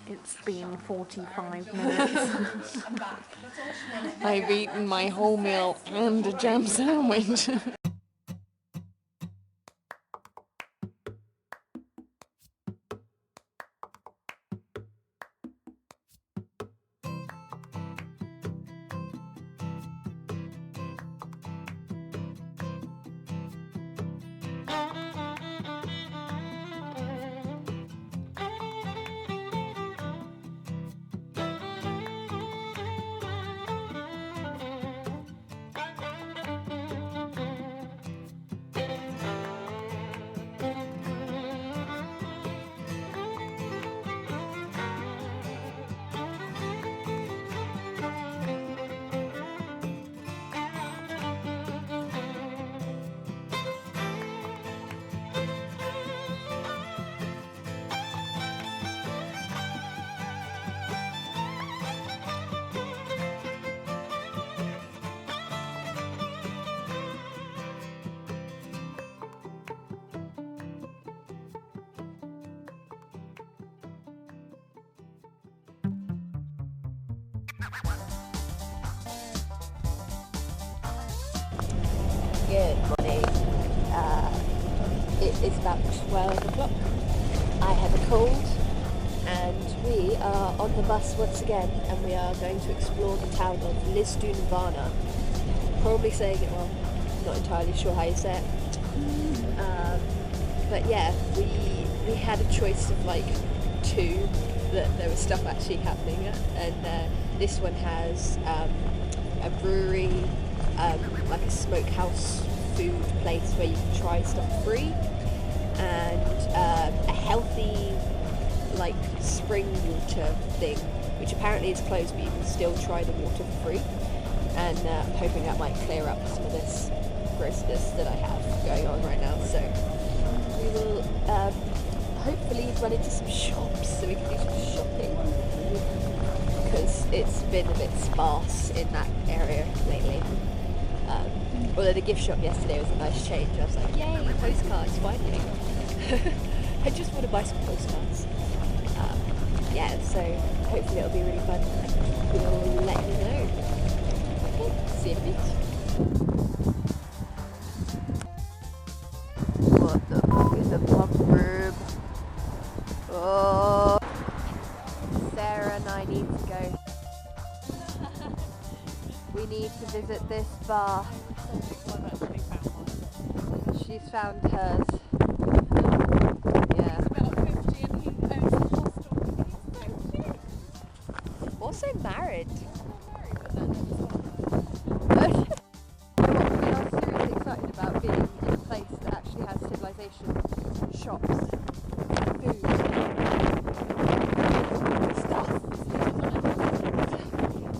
It's been 45 minutes. I've eaten my whole meal and a jam sandwich. Good morning. It is about 12 o'clock. I have a cold and we are on the bus once again and we are going to explore the town of Lisdoonvana. Probably saying it wrong, not entirely sure how you say it. But yeah, we had a choice of like two that there was stuff actually happening at, and this one has a brewery, like a smokehouse food place where you can try stuff free, and a healthy like spring water thing, which apparently is closed but you can still try the water for free, and I'm hoping that might clear up some of this grossness that I have going on right now. So we will hopefully run into some shops so we can do some shopping, because it's been a bit sparse in that area lately. Although the gift shop yesterday was a nice change. I was like, yay, postcards, finally. I just want to buy some postcards. Yeah, so hopefully it'll be really fun. We'll let you know. Okay, see you in a bit. What the fuck is a pub room? Oh, Sarah and I need to go. We need to visit this bar. She's found hers. Yeah. Also married. We are seriously excited about being in a place that actually has civilization, shops, food, stuff.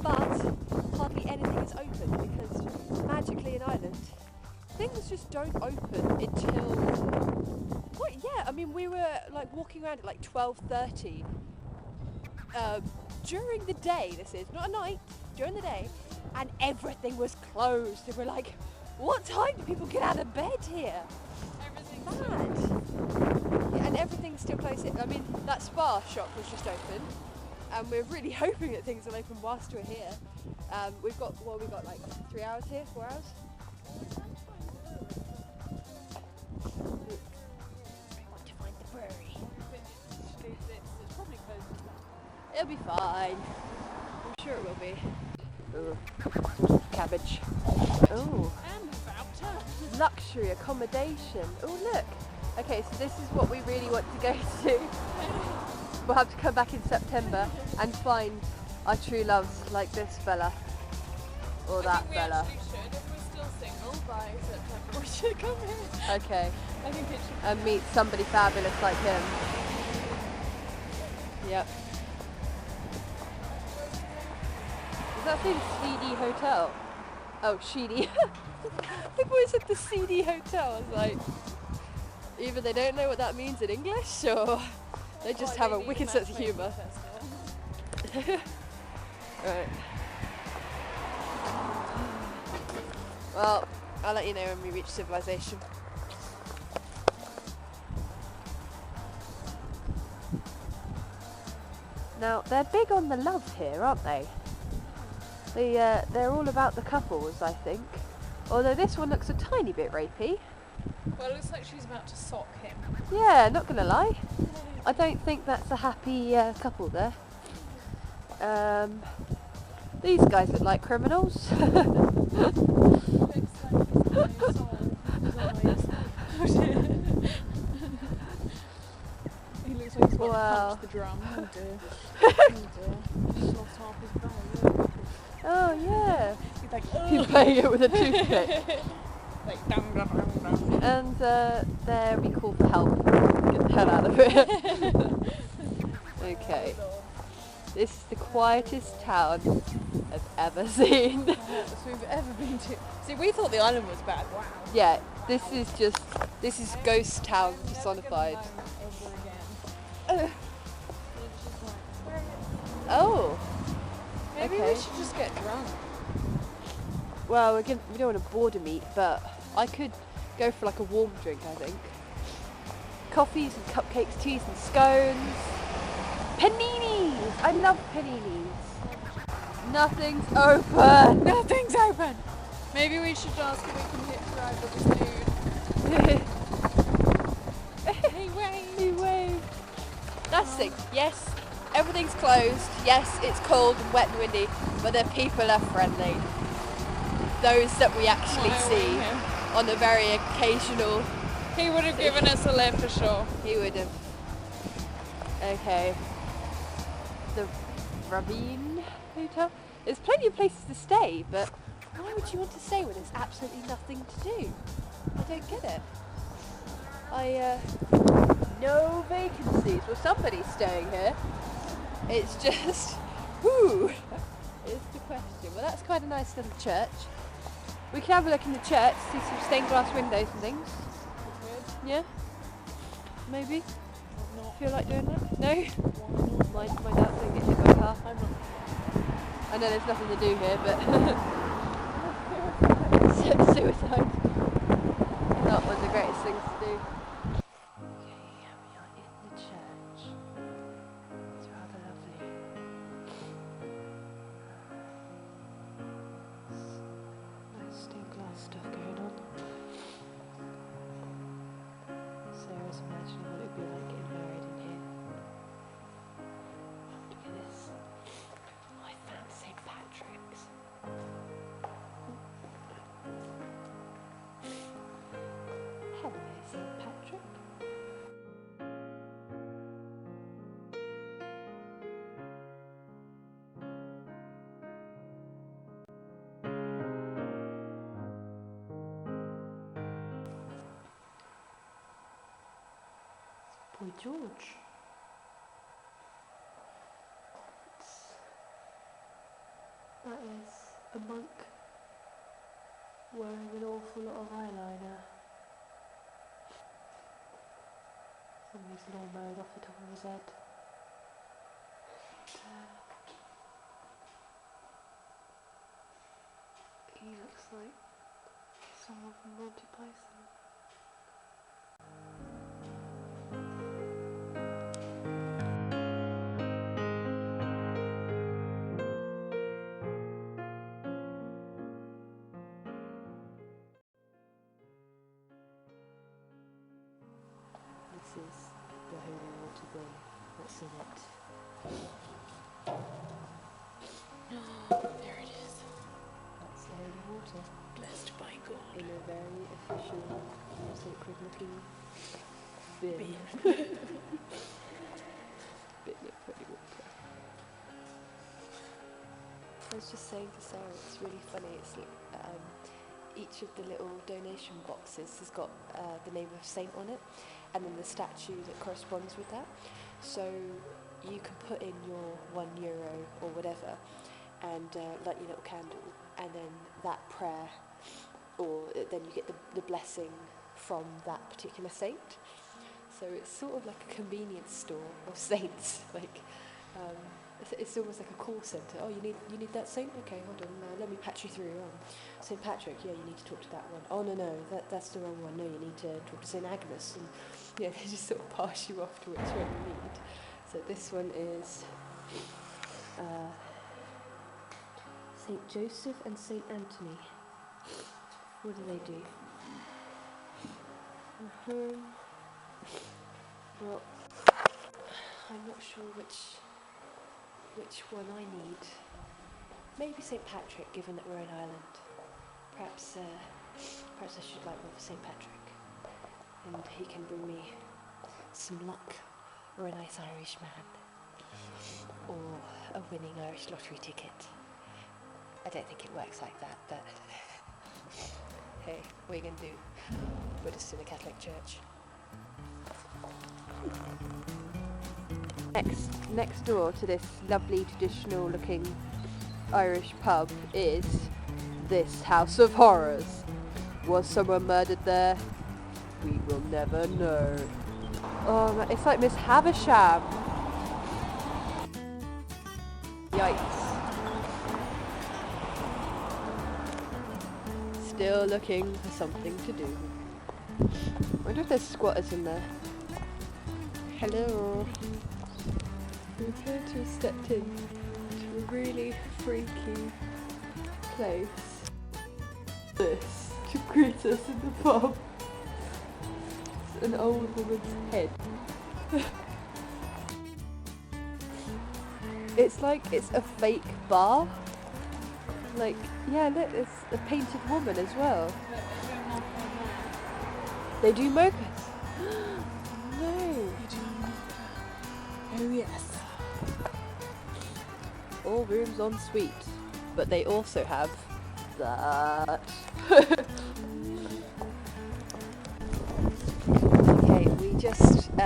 But hardly anything is open because magically in Ireland things just don't open until, what, yeah, I mean we were like walking around at like 12:30 during the day, this is, not at night, during the day, and everything was closed, and we're like, what time do people get out of bed here? Everything's mad. Yeah, and everything's still closed. I mean, that spa shop was just open, and we're really hoping that things will open whilst we're here. We've got like 3 hours here, 4 hours? We want to find the brewery. It's probably closed. It'll be fine. I'm sure it will be. Ooh. Cabbage. Ooh. And outta. Luxury accommodation. Oh look. Okay, so this is what we really want to go to. We'll have to come back in September and find our true loves like this fella. Or that fella. We should, if we're still single by September, we should come here. Okay. I think it should. And meet somebody fabulous like him. Yep. Does that say the CD Hotel? Oh, Sheedy. I've always said the CD Hotel. I was like, either they don't know what that means in English, or they just have a wicked sense of humour. Right. Well, I'll let you know when we reach civilization. Now, they're big on the love here, aren't they? They're all about the couples, I think. Although this one looks a tiny bit rapey. Well, it looks like she's about to sock him. Yeah, not gonna lie. I don't think that's a happy couple there. These guys look like criminals. Looks like he's got no soul. He looks like he's about to punch the drum. Oh dear. Oh dear. He's lost half his bow. Oh yeah. He's like, He's playing it with a toothpick. like, dum dum dum dum. And there we call for help. Get the hell out of here. Okay. This is the quietest town I've ever seen. We've ever been to. See, we thought the island was bad. Wow. Yeah, this is ghost town personified. Oh. Maybe Okay. we should just get drunk. Well, we don't want to bore them eat, but I could go for like a warm drink, I think. Coffees and cupcakes, teas and scones. Paninis! I love paninis. Nothing's open. Nothing's open. Maybe we should ask if we can hit ride with this dude. He waved. He waved. That's the thing. Yes, everything's closed. Yes, it's cold and wet and windy, but the people are friendly. Those that we actually see on a very occasional. He would have given us a lift for sure. He would have. Okay. The Ravine Hotel. There's plenty of places to stay, but why would you want to stay when there's absolutely nothing to do? I don't get it. No vacancies. Well, somebody's staying here. It's just, who is the question. Well, that's quite a nice little church. We can have a look in the church, see some stained glass windows and things. Yeah? Maybe? Not. Feel like doing that? No? Mind out, don't get hit by a car. I'm not. I know there's nothing to do here, but suicide. Not one of the greatest things to do. Okay, we are in the church. It's rather lovely. Nice stained glass stuff going on. Sarah's imagining what it would be like getting married in here. Look at this. I found St. Patrick's. Hello, St. Patrick. Boy George. That is a monk wearing an awful lot of eyeliner. Somebody's lawnmowed off the top of his head. He looks like someone from Monty Python. This is the holy water bin. What's in it? There it is. That's the holy water. Blessed by God. In a very official, sacred looking bin. Bin of holy water. I was just saying to Sarah, it's really funny. It's each of the little donation boxes has got the name of a saint on it, and then the statue that corresponds with that. So you can put in your €1 or whatever, and light your little candle, and then that prayer, or then you get the blessing from that particular saint. So it's sort of like a convenience store of saints. Like it's almost like a call centre. Oh, you need that saint? Okay, hold on. Let me patch you through. St. Patrick. Yeah, you need to talk to that one. Oh no, that's the wrong one. No, you need to talk to St. Agnes. And yeah, they just sort of pass you off to which one you need. So this one is Saint Joseph and Saint Anthony. What do they do? Well, I'm not sure which one I need. Maybe St. Patrick, given that we're in Ireland. Perhaps I should like one for St. Patrick, and he can bring me some luck, or a nice Irish man, or a winning Irish lottery ticket. I don't think it works like that, but hey, what are you gonna do? Buddhist in a Catholic church. Next door to this lovely traditional looking Irish pub is this House of Horrors. Was someone murdered there? We will never know. Oh, it's like Miss Havisham. Yikes. Still looking for something to do. I wonder if there's squatters in there. Hello. We appear to have stepped in to a really freaky place. This to greet us in the pub. It's an old woman's head. It's like it's a fake bar. Like, yeah, look, it's a painted woman as well. They do mochas. No. Oh yes. All rooms en suite, but they also have that. Okay, we just we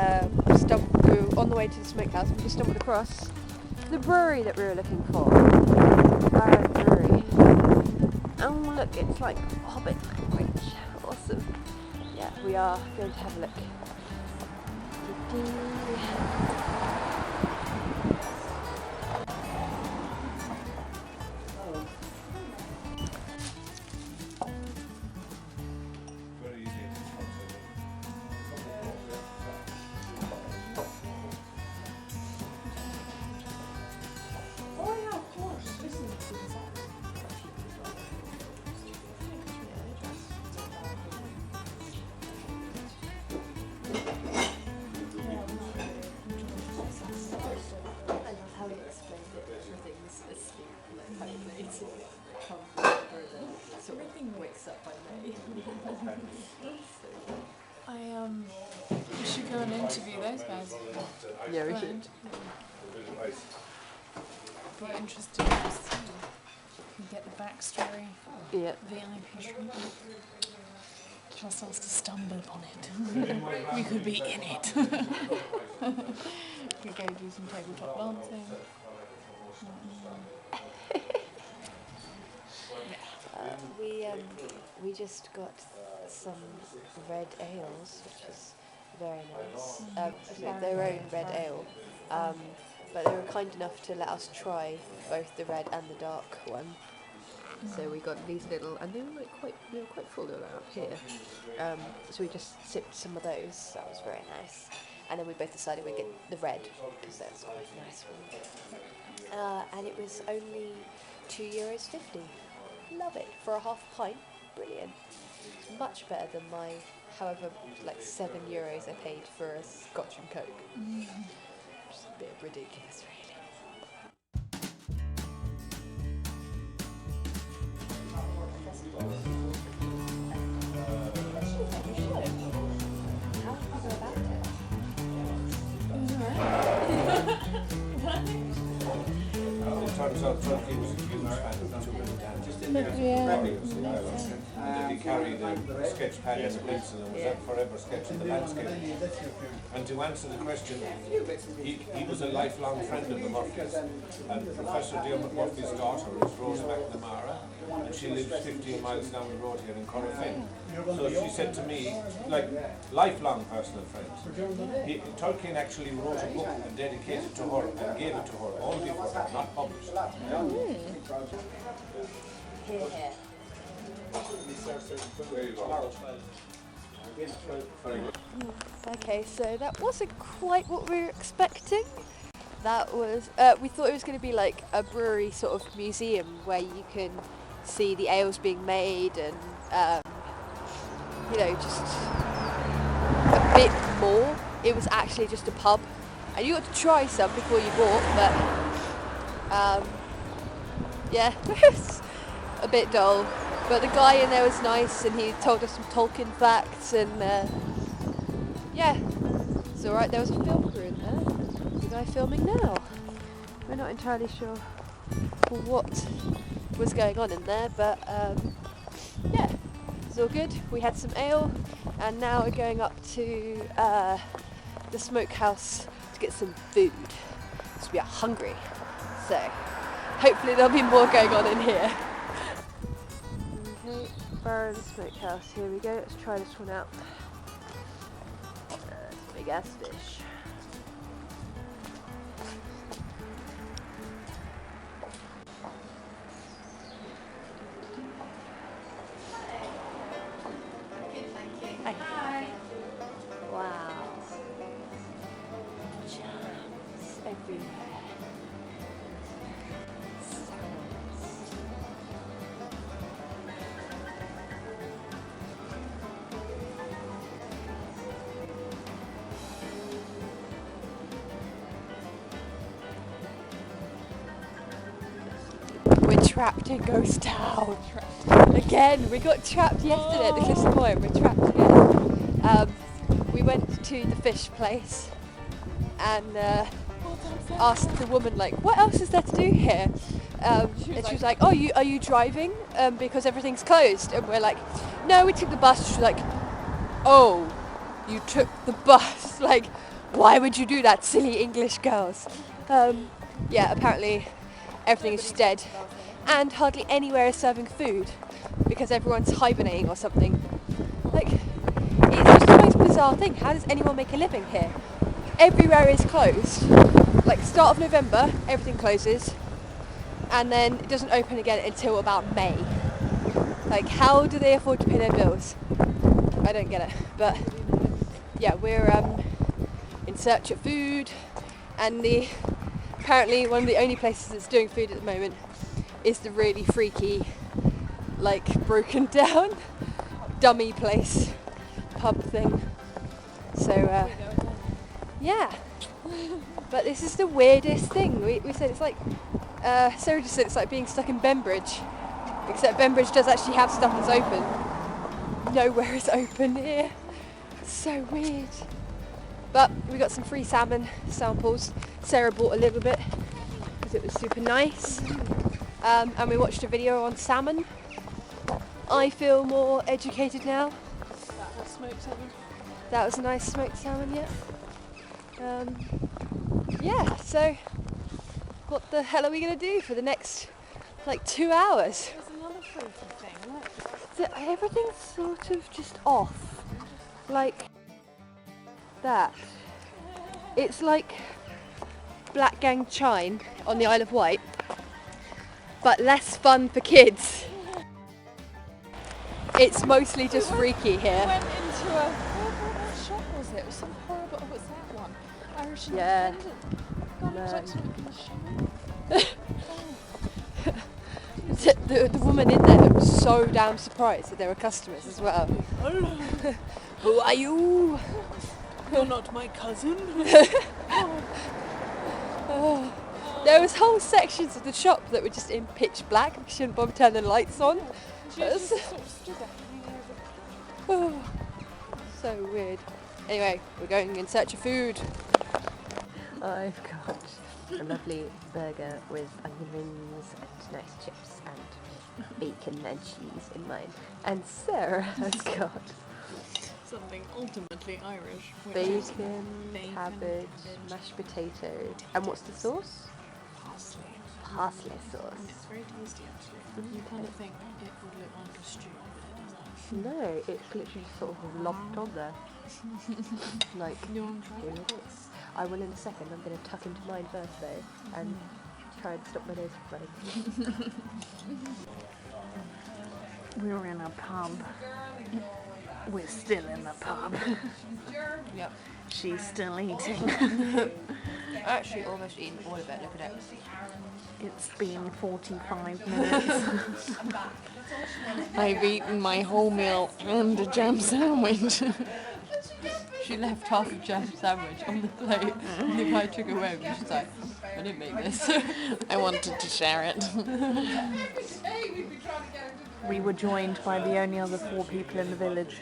were on the way to the smokehouse and we stumbled across the brewery that we were looking for. Barrow Brewery. Oh look, it's like Hobbit language. Awesome. Yeah, we are going to have a look. We should go and interview those guys. Yeah, we should. Be interested to see. We can get the backstory. Yeah. VIP treatment. Trust us to stumble upon it. We could be in it. We could go do some tabletop dancing. We just got some red ales, which is very nice. Their own red ale, but they were kind enough to let us try both the red and the dark one. So we got these little, and they were quite full. They were up here. So we just sipped some of those. That was very nice. And then we both decided we'd get the red because that's quite a nice one. And it was only €2.50. Love it for a half pint. Brilliant. It's much better than my however like €7 I paid for a Scotch and Coke. Just a bit ridiculous, really. How do you go about it? It turns out Turkey was a huge fan of Turin and then he carried a sketch pad and a pencil and was that forever sketching the landscape. And to answer the question, he was a lifelong friend of the Murphys, and Professor Dermot Murphy's daughter is Rose McNamara, and she lives 15 miles down the road here in Corofin. So she said to me, like, lifelong personal friends. Tolkien actually wrote a book and dedicated it to her and gave it to her only for her, not published. Here. Okay, so that wasn't quite what we were expecting. that was, we thought it was going to be like a brewery sort of museum where you can see the ales being made and, you know, just a bit more. It was actually just a pub. And you got to try some before you bought, but, yeah, it's a bit dull. But the guy in there was nice and he told us some Tolkien facts and, yeah, it's alright. There was a film crew in there. The guy filming now. We're not entirely sure what was going on in there, but yeah, it's all good. We had some ale and now we're going up to the smokehouse to get some food because we are hungry. So hopefully there'll be more going on in here. Okay, bar of the smokehouse. Here we go. Let's try this one out. Big ass fish. Hi. Wow. Jams everywhere. We're trapped in Ghost Town. Again, we got trapped yesterday at the Cliffs of Moher. We're trapped again. We went to the fish place and asked the woman, like, what else is there to do here? And she was like, oh, are you driving? Because everything's closed. And we're like, no, we took the bus. She was like, oh, you took the bus? Like, why would you do that, silly English girls? Yeah, apparently everything is just dead. And hardly anywhere is serving food because everyone's hibernating or something. Like, it's just the most bizarre thing. How does anyone make a living here? Everywhere is closed. Like, start of November, everything closes. And then it doesn't open again until about May. Like, how do they afford to pay their bills? I don't get it. But, yeah, we're in search of food. And apparently one of the only places that's doing food at the moment is the really freaky, like, broken down dummy place pub thing. So yeah, but this is the weirdest thing. We said it's like Sarah just said it's like being stuck in Bembridge, except Bembridge does actually have stuff that's open. Nowhere is open here. It's so weird. But we got some free salmon samples. Sarah bought a little bit because it was super nice. And we watched a video on salmon. I feel more educated now. That was smoked salmon. That was a nice smoked salmon, yeah. Yeah, so what the hell are we going to do for the next, like, 2 hours? There's another freaky thing, look. So everything's sort of just off. Like that. It's like Black Gang Chine on the Isle of Wight, but less fun for kids. It's mostly just freaky here. We went into what shop was it? It was some horrible, oh, what's that one? Irish Yeah. Independent. God, it was like something in the shop. The woman in there looked so damn surprised that there were customers as well. Who are you? You're not my cousin. There was whole sections of the shop that were just in pitch black. We shouldn't bother turn the lights on. She just sort of stood there hanging over. So weird. Anyway, we're going in search of food. I've got a lovely burger with onion rings and nice chips and bacon and cheese in mine. And Sarah has got Something ultimately Irish. which is bacon, bacon, cabbage, mashed potatoes. And what's the sauce? parsley. Parsley sauce. It's very tasty actually. You kind of think it would look like a stew, but it doesn't. No, it's literally sort of locked on there. Like, You want to try here it? it is. I will in a second. I'm going to tuck into mine first though and try and stop my nose from running. We were in a pub. We're still in the pub. Yep. She's still eating. I've actually almost eaten all of it, look at it. It's been 45 minutes. I've eaten my whole meal and a jam sandwich. She left half a jam sandwich on the plate and the guy took it away and she's like, I didn't make this. I wanted to share it. We were joined by the only other 4 people in the village.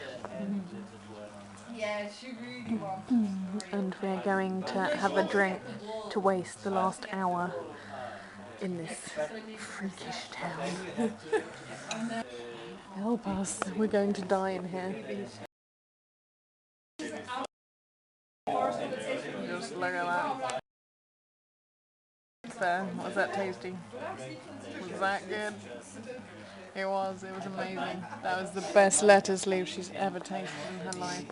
And we're going to have a drink to waste the last hour in this freakish town. Help us, we're going to die in here. Just look at that. So, was that tasty? Was that good? It was amazing. That was the best lettuce leaf she's ever tasted in her life.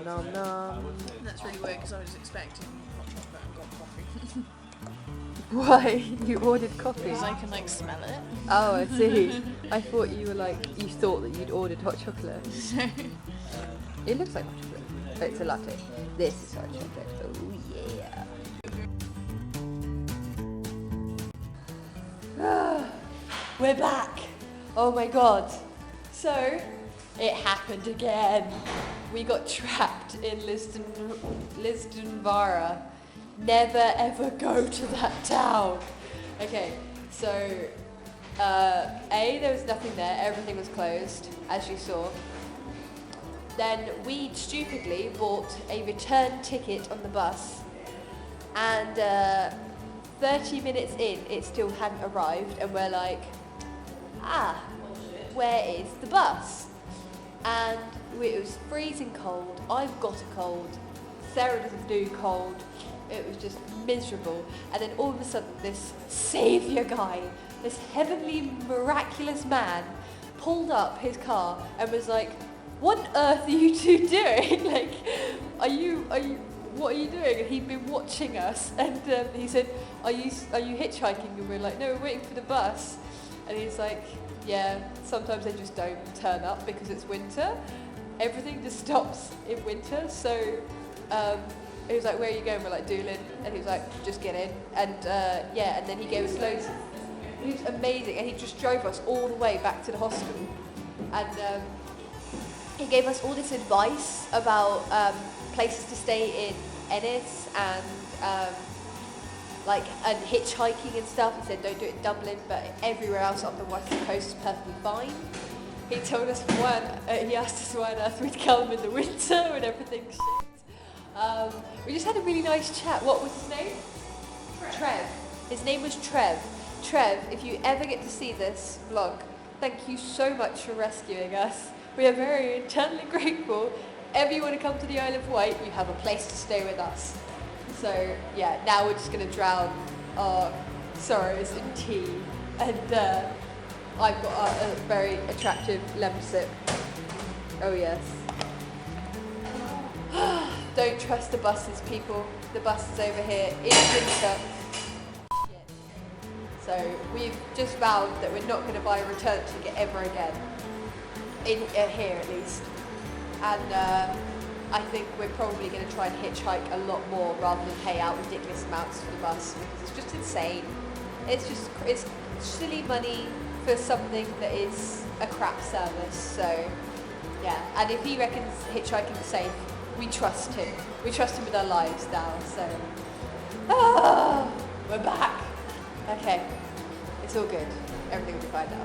Nom nom. That's really weird because I was expecting hot chocolate and got coffee. Why? You ordered coffee? Because I can like smell it. Oh, I see. I thought you were like, you thought that you'd ordered hot chocolate. It looks like hot chocolate. Oh, it's a latte. This is hot chocolate. Oh yeah. We're back. Oh my god. So, it happened again. We got trapped in Lisdoonvana. Never ever go to that town. Okay, so there was nothing there, everything was closed, as you saw. Then we stupidly bought a return ticket on the bus, and 30 minutes in, it still hadn't arrived, and we're like, where is the bus? And it was freezing cold, I've got a cold, Sarah doesn't do cold, it was just miserable. And then all of a sudden this saviour guy, this heavenly miraculous man, pulled up his car and was like, what on earth are you two doing? Like, what are you doing? And he'd been watching us, and he said, are you hitchhiking? And we're like, no, we're waiting for the bus. And he's like, yeah, sometimes they just don't turn up because it's winter. Everything just stops in winter. So he was like, where are you going? We're like, Doolin. And he was like, just get in. And and then he gave us loads. He was amazing, and he just drove us all the way back to the hospital. And he gave us all this advice about places to stay in Ennis and and hitchhiking and stuff. He said don't do it in Dublin, but everywhere else on the west coast is perfectly fine. He told us he asked us why on earth we'd come in the winter when everything's shit. We just had a really nice chat. What was his name? Trev. His name was Trev. Trev, if you ever get to see this vlog, thank you so much for rescuing us. We are very eternally grateful. If you want to come to the Isle of Wight, you have a place to stay with us. So yeah, now we're just going to drown our sorrows in tea. And I've got a very attractive lemon sip. Oh yes. Don't trust the buses, people. The bus is over here in winter. So we've just vowed that we're not going to buy a return ticket ever again. In here at least. And I think we're probably going to try and hitchhike a lot more rather than pay out ridiculous amounts for the bus, because it's just insane. It's silly money for something that is a crap service. So yeah, and if he reckons hitchhiking is safe, we trust him. We trust him with our lives now. So we're back. Okay, it's all good. Everything will be fine now.